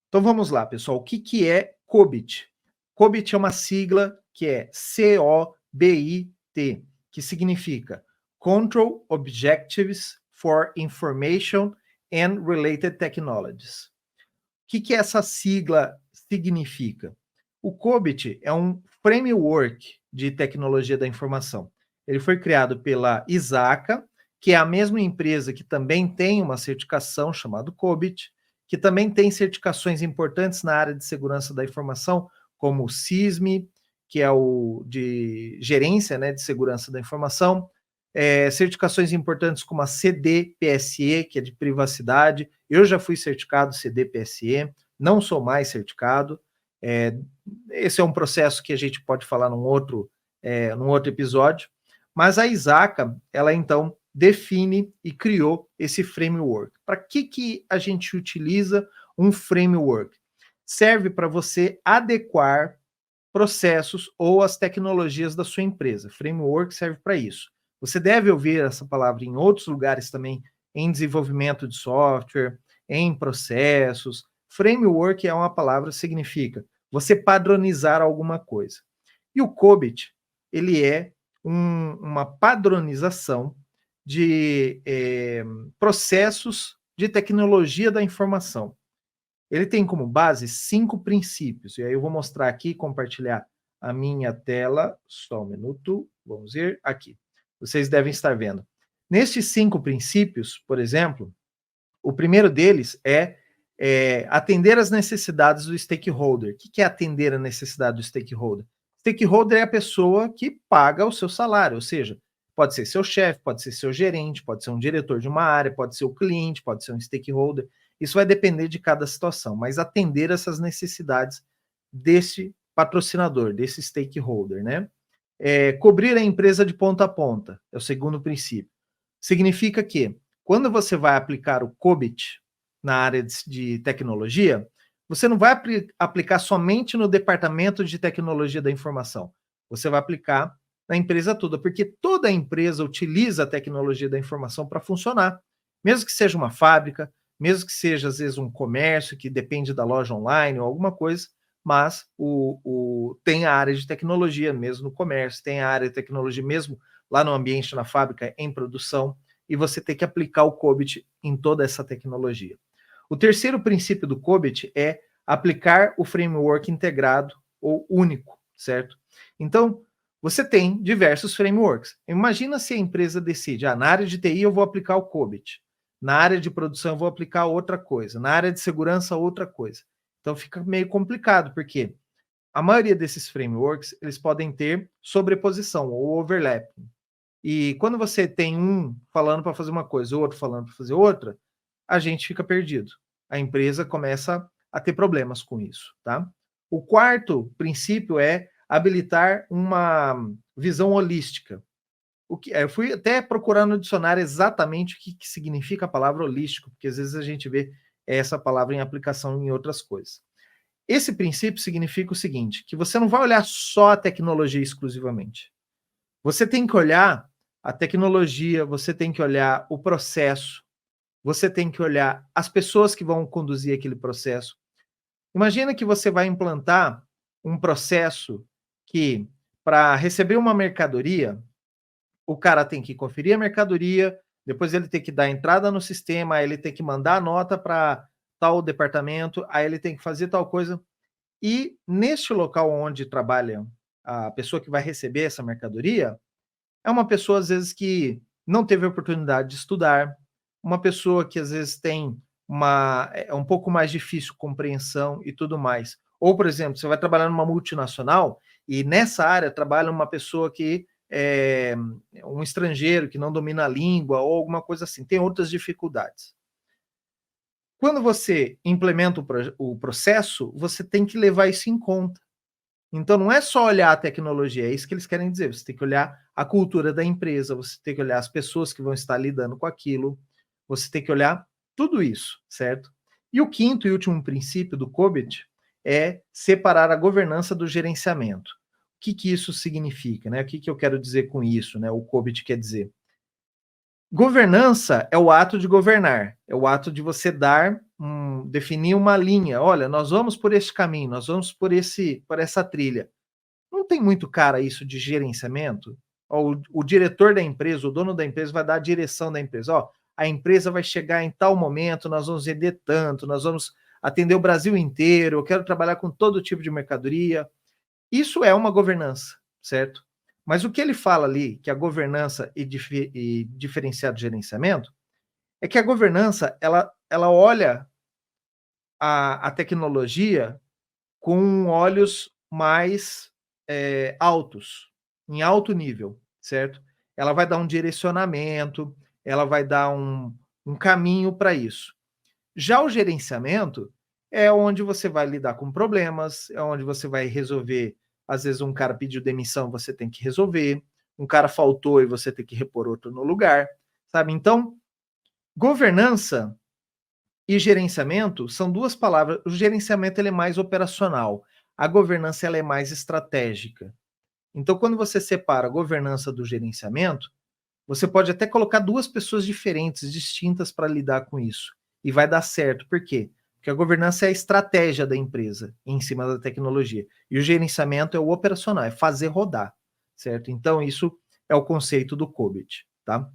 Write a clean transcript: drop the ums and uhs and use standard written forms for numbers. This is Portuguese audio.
Então vamos lá, pessoal. O que, que é COBIT? COBIT é uma sigla que é COBIT, que significa Control Objectives for Information and Related Technologies. O que, que essa sigla significa? O COBIT é um framework de tecnologia da informação. Ele foi criado pela ISACA, que é a mesma empresa que também tem uma certificação chamada COBIT, que também tem certificações importantes na área de segurança da informação, como o SISMI, que é o de gerência, né, de segurança da informação, certificações importantes como a CDPSE, que é de privacidade. Eu já fui certificado CDPSE, não sou mais certificado. Esse é um processo que a gente pode falar num outro episódio. Mas a ISACA, ela então define e criou esse framework. Para que a gente utiliza um framework? Serve para você adequar processos ou as tecnologias da sua empresa. Framework serve para isso. Você deve ouvir essa palavra em outros lugares também, em desenvolvimento de software, em processos. Framework é uma palavra que significa você padronizar alguma coisa. E o COBIT, ele é uma padronização de processos de tecnologia da informação. Ele tem como base 5 princípios, e aí eu vou mostrar aqui, compartilhar a minha tela, só um minuto, vamos ver aqui. Vocês devem estar vendo. Nestes 5 princípios, por exemplo, o primeiro deles é atender às necessidades do stakeholder. O que é atender a necessidade do stakeholder? Stakeholder é a pessoa que paga o seu salário, ou seja, pode ser seu chefe, pode ser seu gerente, pode ser um diretor de uma área, pode ser o cliente, pode ser um stakeholder. Isso vai depender de cada situação, mas atender essas necessidades desse patrocinador, desse stakeholder, né? Cobrir a empresa de ponta a ponta, é o segundo princípio. Significa que, quando você vai aplicar o COBIT na área de tecnologia, você não vai aplicar somente no departamento de tecnologia da informação. Você vai aplicar na empresa toda, porque toda empresa utiliza a tecnologia da informação para funcionar. Mesmo que seja uma fábrica, mesmo que seja, às vezes, um comércio que depende da loja online ou alguma coisa, mas tem a área de tecnologia mesmo no comércio, tem a área de tecnologia mesmo lá no ambiente, na fábrica, em produção, e você tem que aplicar o COBIT em toda essa tecnologia. O terceiro princípio do COBIT é aplicar o framework integrado ou único, certo? Então, você tem diversos frameworks. Imagina se a empresa decide, na área de TI eu vou aplicar o COBIT, na área de produção eu vou aplicar outra coisa, na área de segurança outra coisa. Então fica meio complicado, porque a maioria desses frameworks, eles podem ter sobreposição ou overlapping. E quando você tem um falando para fazer uma coisa, outro falando para fazer outra, a gente fica perdido. A empresa começa a ter problemas com isso, tá? O quarto princípio é habilitar uma visão holística. Eu fui até procurar no dicionário exatamente o que significa a palavra holístico, porque às vezes a gente vê essa palavra em aplicação em outras coisas. Esse princípio significa o seguinte, que você não vai olhar só a tecnologia exclusivamente. Você tem que olhar a tecnologia, você tem que olhar o processo, você tem que olhar as pessoas que vão conduzir aquele processo. Imagina que você vai implantar um processo que, para receber uma mercadoria, o cara tem que conferir a mercadoria, depois ele tem que dar entrada no sistema, aí ele tem que mandar a nota para tal departamento, aí ele tem que fazer tal coisa. E neste local onde trabalha a pessoa que vai receber essa mercadoria, é uma pessoa, às vezes, que não teve a oportunidade de estudar, uma pessoa que, às vezes, tem um pouco mais difícil compreensão e tudo mais. Ou, por exemplo, você vai trabalhar numa multinacional e nessa área trabalha uma pessoa que é um estrangeiro que não domina a língua ou alguma coisa assim, tem outras dificuldades. Quando você implementa o processo, você tem que levar isso em conta. Então, não é só olhar a tecnologia, é isso que eles querem dizer. Você tem que olhar a cultura da empresa, você tem que olhar as pessoas que vão estar lidando com aquilo, você tem que olhar tudo isso, certo? E o quinto e último princípio do COBIT é separar a governança do gerenciamento. O que isso significa, né? O que eu quero dizer com isso, né? O COBIT quer dizer. Governança é o ato de governar, é o ato de você dar definir uma linha. Olha, nós vamos por este caminho, nós vamos por essa trilha. Não tem muito cara isso de gerenciamento? O diretor da empresa, o dono da empresa vai dar a direção da empresa. Ó, a empresa vai chegar em tal momento, nós vamos vender tanto, nós vamos atender o Brasil inteiro, eu quero trabalhar com todo tipo de mercadoria. Isso é uma governança, certo? Mas o que ele fala ali, que a governança e diferenciado gerenciamento, é que a governança, ela olha a tecnologia com olhos mais altos, em alto nível, certo? Ela vai dar um direcionamento, ela vai dar um caminho para isso. Já o gerenciamento é onde você vai lidar com problemas, é onde você vai resolver. Às vezes um cara pediu demissão, você tem que resolver. Um cara faltou e você tem que repor outro no lugar, sabe? Então, governança e gerenciamento são duas palavras. O gerenciamento ele é mais operacional. A governança ela é mais estratégica. Então, quando você separa a governança do gerenciamento, você pode até colocar duas pessoas diferentes, distintas para lidar com isso. E vai dar certo. Por quê? Porque a governança é a estratégia da empresa em cima da tecnologia. E o gerenciamento é o operacional, é fazer rodar. Certo? Então, isso é o conceito do COBIT. Tá?